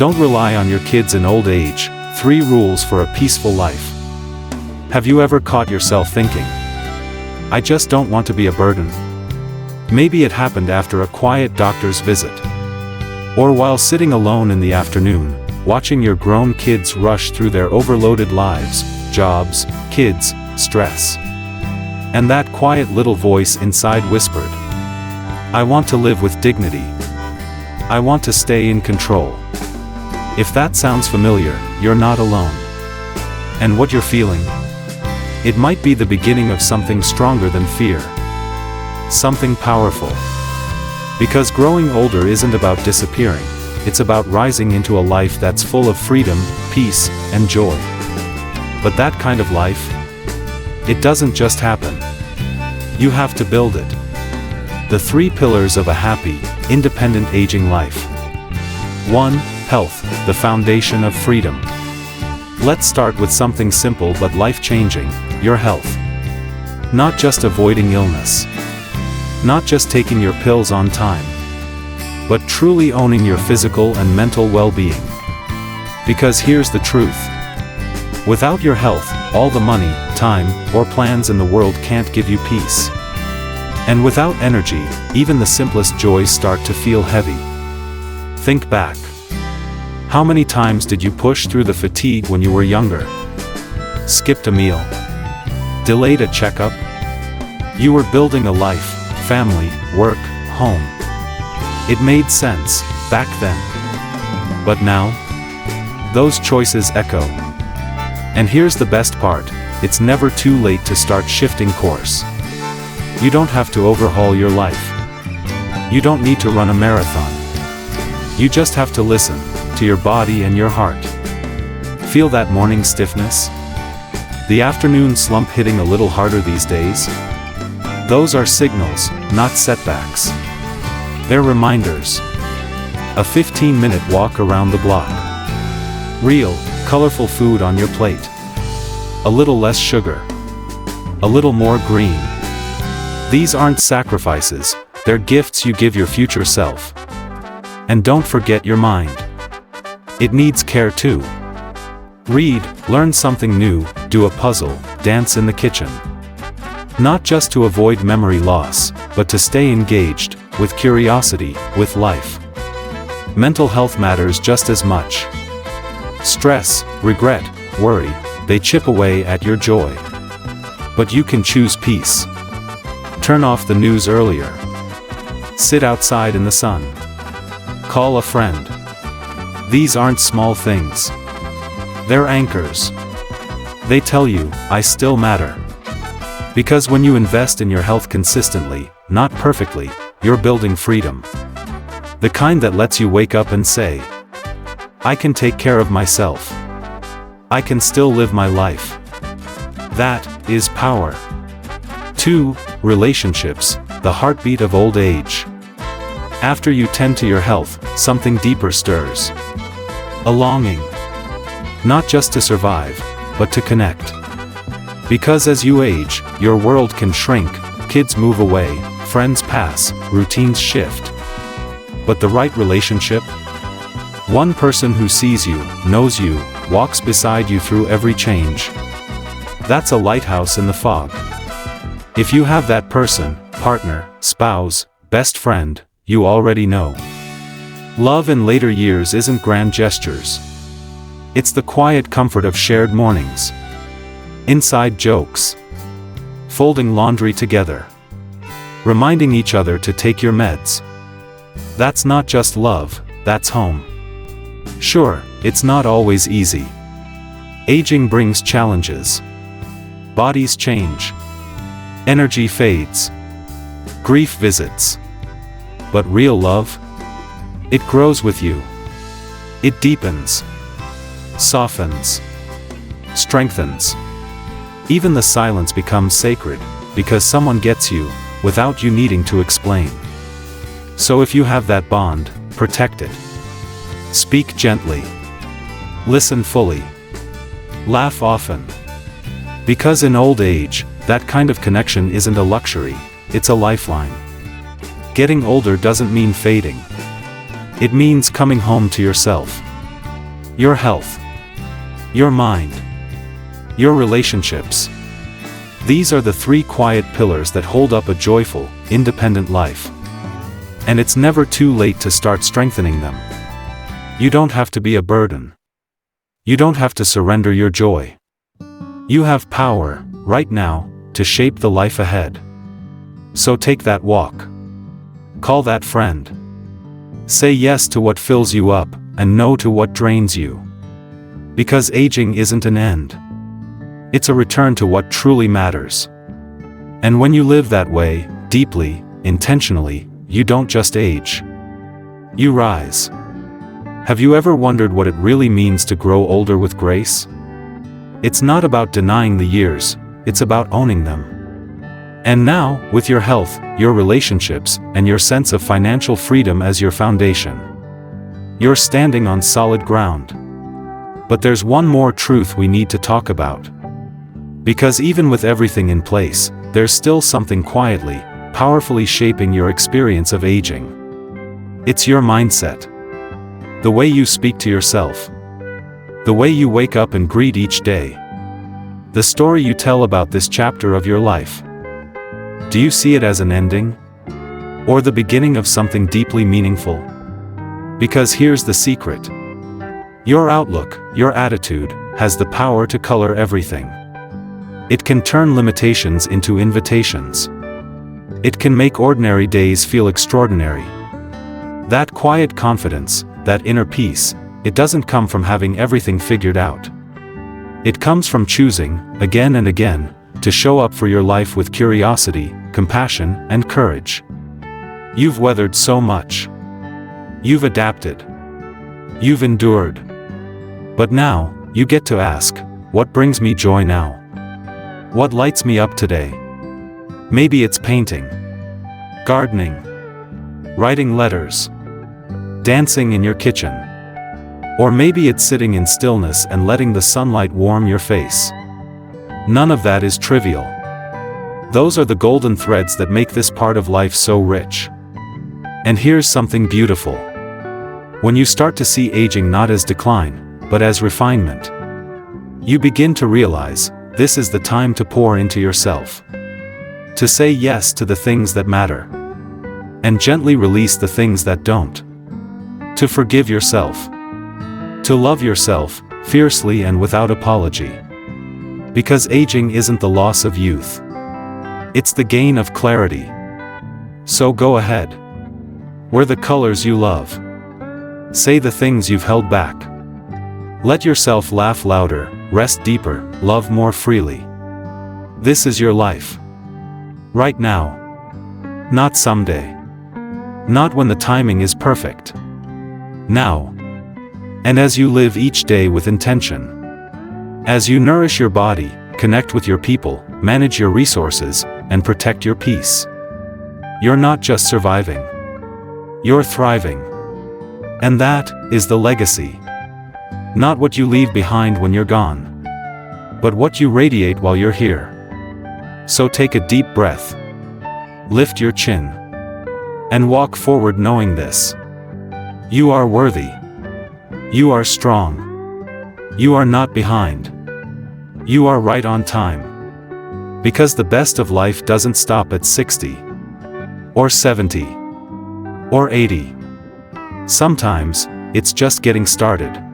Don't rely on your kids in old age. 3 rules for a peaceful life. Have you ever caught yourself thinking, I just don't want to be a burden? Maybe it happened after a quiet doctor's visit. Or while sitting alone in the afternoon, watching your grown kids rush through their overloaded lives, jobs, kids, stress. And that quiet little voice inside whispered, I want to live with dignity. I want to stay in control. If that sounds familiar, you're not alone. And what you're feeling? It might be the beginning of something stronger than fear. Something powerful. Because growing older isn't about disappearing, it's about rising into a life that's full of freedom, peace, and joy. But that kind of life, it doesn't just happen. You have to build it. The 3 pillars of a happy, independent aging life. 1. Health, the foundation of freedom. Let's start with something simple but life-changing, your health. Not just avoiding illness. Not just taking your pills on time. But truly owning your physical and mental well-being. Because here's the truth. Without your health, all the money, time, or plans in the world can't give you peace. And without energy, even the simplest joys start to feel heavy. Think back. How many times did you push through the fatigue when you were younger? Skipped a meal? Delayed a checkup? You were building a life, family, work, home. It made sense, back then. But now? Those choices echo. And here's the best part, it's never too late to start shifting course. You don't have to overhaul your life. You don't need to run a marathon. You just have to listen to your body and your heart. Feel that morning stiffness? The afternoon slump hitting a little harder these days? Those are signals, not setbacks. They're reminders. A 15-minute walk around the block. Real, colorful food on your plate. A little less sugar. A little more green. These aren't sacrifices, they're gifts you give your future self. And don't forget your mind. It needs care too. Read, learn something new, do a puzzle, dance in the kitchen. Not just to avoid memory loss, but to stay engaged, with curiosity, with life. Mental health matters just as much. Stress, regret, worry, they chip away at your joy. But you can choose peace. Turn off the news earlier. Sit outside in the sun. Call a friend. These aren't small things. They're anchors. They tell you, I still matter. Because when you invest in your health consistently, not perfectly, you're building freedom. The kind that lets you wake up and say, I can take care of myself. I can still live my life. That is power. 2. Relationships, the heartbeat of old age. After you tend to your health, something deeper stirs. A longing. Not just to survive, but to connect. Because as you age, your world can shrink, kids move away, friends pass, routines shift. But the right relationship? One person who sees you, knows you, walks beside you through every change. That's a lighthouse in the fog. If you have that person, partner, spouse, best friend, you already know. Love in later years isn't grand gestures. It's the quiet comfort of shared mornings. Inside jokes. Folding laundry together. Reminding each other to take your meds. That's not just love, that's home. Sure, it's not always easy. Aging brings challenges. Bodies change. Energy fades. Grief visits. But real love? It grows with you. It deepens. Softens. Strengthens. Even the silence becomes sacred, because someone gets you, without you needing to explain. So if you have that bond, protect it. Speak gently. Listen fully. Laugh often. Because in old age, that kind of connection isn't a luxury, it's a lifeline. Getting older doesn't mean fading. It means coming home to yourself. your health, your mind, your relationships. These are the three quiet pillars that hold up a joyful, independent life. And it's never too late to start strengthening them. You don't have to be a burden. You don't have to surrender your joy. You have power, right now, to shape the life ahead. So take that walk. Call that friend. Say yes to what fills you up, and no to what drains you. Because aging isn't an end. It's a return to what truly matters. And when you live that way, deeply, intentionally, you don't just age. You rise. Have you ever wondered what it really means to grow older with grace? It's not about denying the years, it's about owning them. And now, with your health, your relationships, and your sense of financial freedom as your foundation, you're standing on solid ground. But there's one more truth we need to talk about. Because even with everything in place, there's still something quietly, powerfully shaping your experience of aging. It's your mindset. The way you speak to yourself. The way you wake up and greet each day. The story you tell about this chapter of your life. Do you see it as an ending? Or the beginning of something deeply meaningful? Because here's the secret. Your outlook, your attitude, has the power to color everything. It can turn limitations into invitations. It can make ordinary days feel extraordinary. That quiet confidence, that inner peace, it doesn't come from having everything figured out. It comes from choosing, again and again, to show up for your life with curiosity, compassion, and courage. You've weathered so much. You've adapted. You've endured. But now, you get to ask, what brings me joy now? What lights me up today? Maybe it's painting, gardening, writing letters, dancing in your kitchen. Or maybe it's sitting in stillness and letting the sunlight warm your face. None of that is trivial. Those are the golden threads that make this part of life so rich. And here's something beautiful. When you start to see aging not as decline, but as refinement, you begin to realize, this is the time to pour into yourself. To say yes to the things that matter. And gently release the things that don't. To forgive yourself. To love yourself, fiercely and without apology. Because aging isn't the loss of youth. It's the gain of clarity. So go ahead. Wear the colors you love. Say the things you've held back. Let yourself laugh louder, rest deeper, love more freely. This is your life. Right now. Not someday. Not when the timing is perfect. Now. And as you live each day with intention. As you nourish your body, connect with your people, manage your resources, and protect your peace. You're not just surviving. You're thriving. And that is the legacy. Not what you leave behind when you're gone, but what you radiate while you're here. So take a deep breath. Lift your chin. And walk forward knowing this. You are worthy. You are strong. You are not behind. You are right on time. Because the best of life doesn't stop at 60. Or 70. Or 80. Sometimes, it's just getting started.